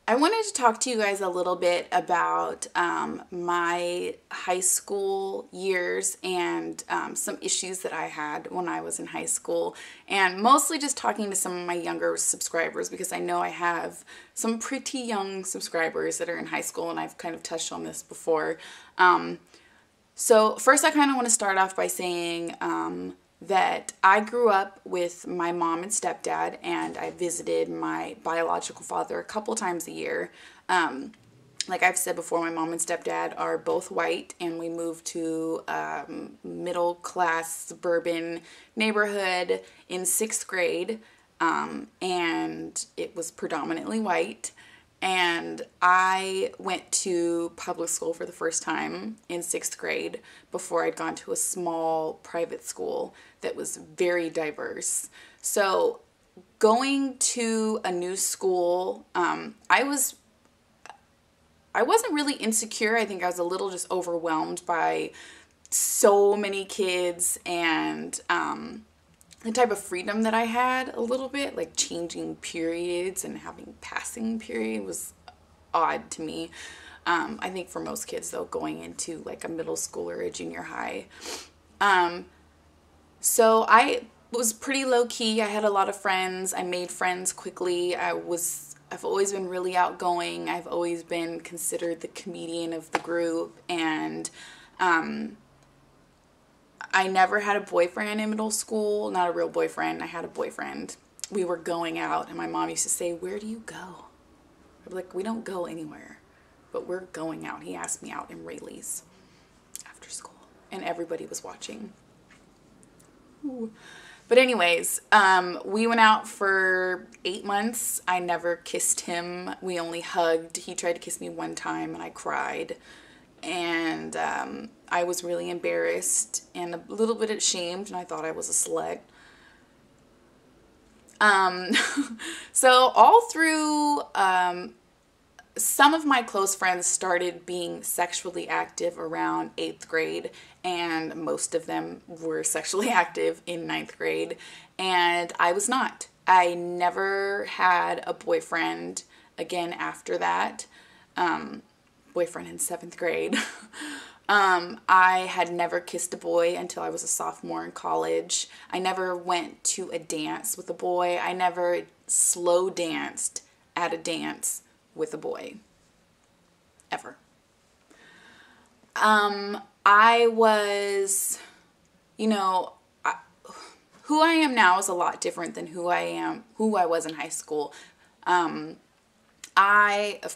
I wanted to talk to you guys a little bit about my high school years and some issues that I had when I was in high school, and mostly just talking to some of my younger subscribers because I know I have some pretty young subscribers that are in high school, and I've kind of touched on this before. So first I kind of want to start off by saying that I grew up with my mom and stepdad, and I visited my biological father a couple times a year. Like I've said before, my mom and stepdad are both white, and we moved to middle class suburban neighborhood in sixth grade, and it was predominantly white. And I went to public school for the first time in sixth grade before I'd gone to a small private school that was very diverse. So going to a new school, I wasn't really insecure. I think I was a little just overwhelmed by so many kids and the type of freedom that I had a little bit, like changing periods and having passing period was odd to me. I think for most kids though, going into like a middle school or a junior high. So I was pretty low key. I had a lot of friends. I made friends quickly. I've always been really outgoing. I've always been considered the comedian of the group, and I never had a boyfriend in middle school. Not a real boyfriend. I had a boyfriend. We were going out, and my mom used to say, "Where do you go?" I'd be like, "We don't go anywhere, but we're going out." He asked me out in Rayleigh's after school, and everybody was watching. Ooh. But anyways, we went out for 8 months. I never kissed him. We only hugged. He tried to kiss me one time, and I cried. And I was really embarrassed and a little bit ashamed, and I thought I was a slut. So all through, some of my close friends started being sexually active around 8th grade, and most of them were sexually active in 9th grade, and I was not. I never had a boyfriend again after that. Boyfriend in 7th grade. I had never kissed a boy until I was a sophomore in college. I never went to a dance with a boy. I never slow danced at a dance with a boy. Ever. I was, who I am now is a lot different than who I was in high school. Of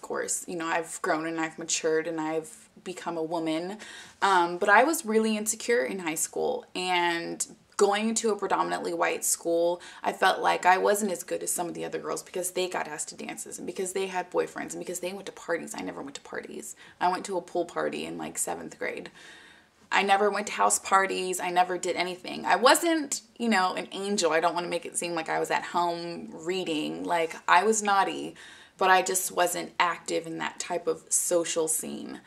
course, I've grown and I've matured and I've become a woman, but I was really insecure in high school, and going to a predominantly white school, I felt like I wasn't as good as some of the other girls because they got asked to dances and because they had boyfriends and because they went to parties. I never went to parties. I went to a pool party in like 7th grade. I never went to house parties. I never did anything. I wasn't, an angel. I don't want to make it seem like I was at home reading. Like, I was naughty, but I just wasn't active in that type of social scene.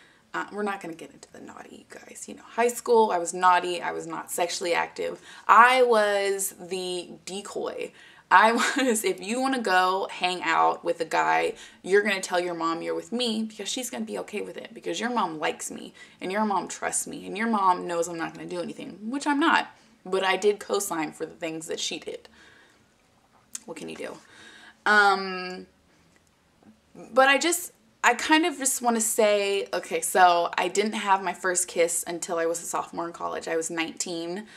We're not going to get into the naughty, you guys. High school, I was naughty. I was not sexually active. I was the decoy. If you want to go hang out with a guy, you're going to tell your mom you're with me because she's going to be okay with it because your mom likes me and your mom trusts me and your mom knows I'm not going to do anything, which I'm not. But I did co-sign for the things that she did. What can you do? But I kind of just want to say, okay, so I didn't have my first kiss until I was a sophomore in college. I was 19.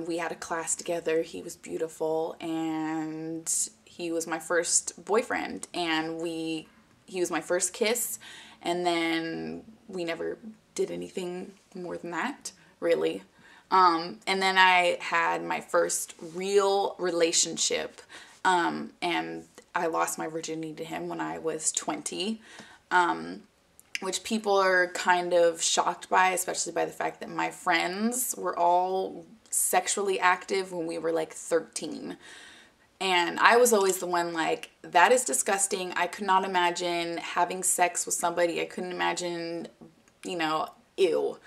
We had a class together. He was beautiful, and he was my first boyfriend, and he was my first kiss, and then we never did anything more than that, really. And then I had my first real relationship, and I lost my virginity to him when I was 20, which people are kind of shocked by, especially by the fact that my friends were all sexually active when we were like 13. And I was always the one like, that is disgusting. I could not imagine having sex with somebody. I couldn't imagine, ew.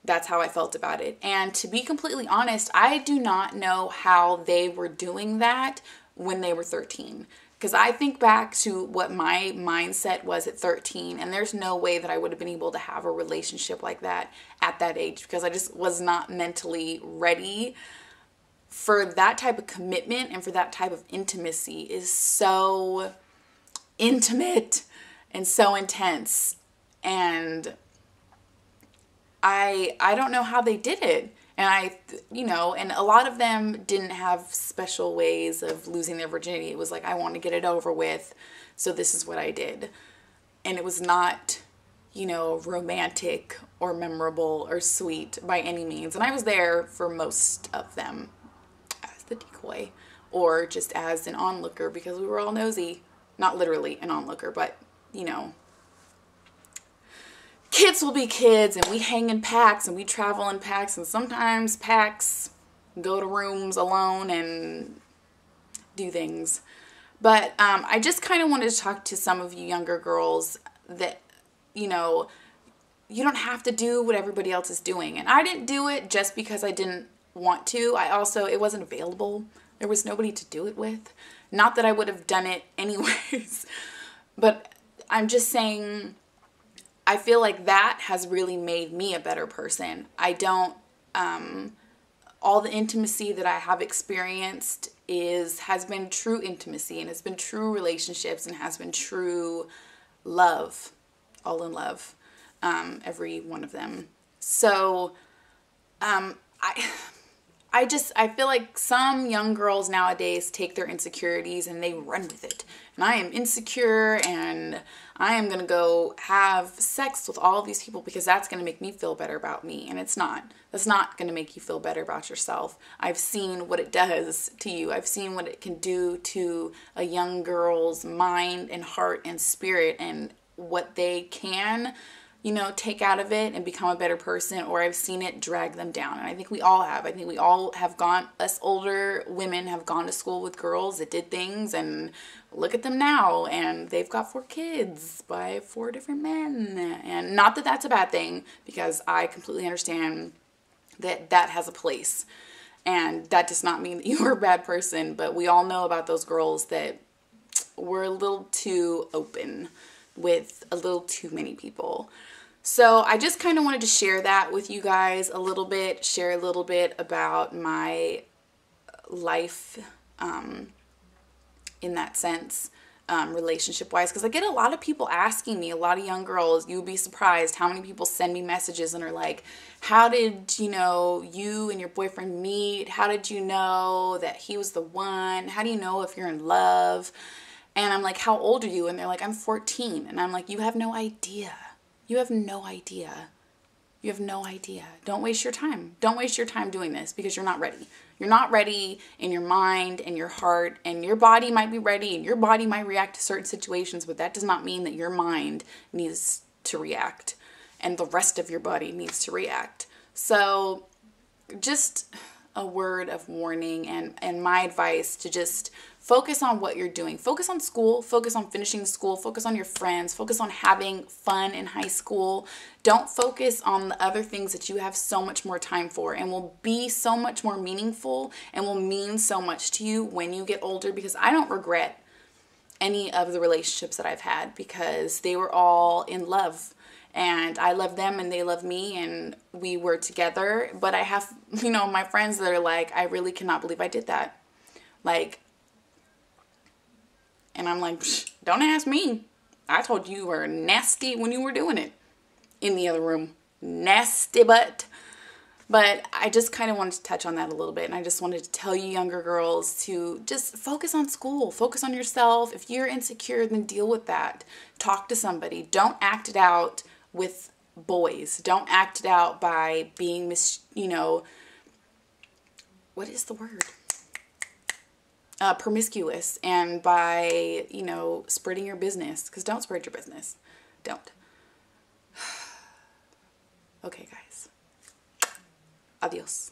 That's how I felt about it. And to be completely honest, I do not know how they were doing that when they were 13. Because I think back to what my mindset was at 13, and there's no way that I would have been able to have a relationship like that at that age, because I just was not mentally ready for that type of commitment, and for that type of intimacy is so intimate and so intense. And I don't know how they did it. And and a lot of them didn't have special ways of losing their virginity. It was like, I want to get it over with, so this is what I did. And it was not, romantic or memorable or sweet by any means. And I was there for most of them as the decoy, or just as an onlooker, because we were all nosy. Not literally an onlooker, but, kids will be kids, and we hang in packs, and we travel in packs, and sometimes packs go to rooms alone and do things. But I just kind of wanted to talk to some of you younger girls that, you don't have to do what everybody else is doing. And I didn't do it just because I didn't want to. It wasn't available. There was nobody to do it with. Not that I would have done it anyways, but I'm just saying, I feel like that has really made me a better person. All the intimacy that I have experienced has been true intimacy, and has been true relationships, and has been true love, all in love, every one of them. So, I feel like some young girls nowadays take their insecurities and they run with it. And I am insecure, and I am going to go have sex with all of these people because that's going to make me feel better about me. And it's not. That's not going to make you feel better about yourself. I've seen what it does to you. I've seen what it can do to a young girl's mind and heart and spirit, and what they can, take out of it and become a better person, or I've seen it drag them down. And I think we all have. I think we all have us older women have gone to school with girls that did things, and look at them now, and they've got 4 kids by 4 different men. And not that that's a bad thing, because I completely understand that that has a place. And that does not mean that you are a bad person, but we all know about those girls that were a little too open with a little too many people. So I just kind of wanted to share that with you guys a little bit, share a little bit about my life in that sense, relationship-wise, because I get a lot of people asking me, a lot of young girls. You'd be surprised how many people send me messages and are like, how did, you and your boyfriend meet? How did you know that he was the one? How do you know if you're in love? And I'm like, how old are you? And they're like, I'm 14. And I'm like, you have no idea. You have no idea. You have no idea. Don't waste your time. Don't waste your time doing this, because you're not ready. You're not ready in your mind and your heart, and your body might be ready, and your body might react to certain situations, but that does not mean that your mind needs to react and the rest of your body needs to react. So just a word of warning, and my advice to just focus on what you're doing. Focus on school. Focus on finishing school. Focus on your friends. Focus on having fun in high school. Don't focus on the other things that you have so much more time for, and will be so much more meaningful, and will mean so much to you when you get older, because I don't regret any of the relationships that I've had, because they were all in love. And I love them, and they love me, and we were together. But I have, my friends that are like, I really cannot believe I did that. And I'm like, don't ask me. I told you were nasty when you were doing it in the other room. Nasty butt. But I just kind of wanted to touch on that a little bit. And I just wanted to tell you younger girls to just focus on school. Focus on yourself. If you're insecure, then deal with that. Talk to somebody. Don't act it out with boys. Don't act it out by being, what is the word? Promiscuous, and by, spreading your business, because don't spread your business. Don't. Okay, guys. Adios.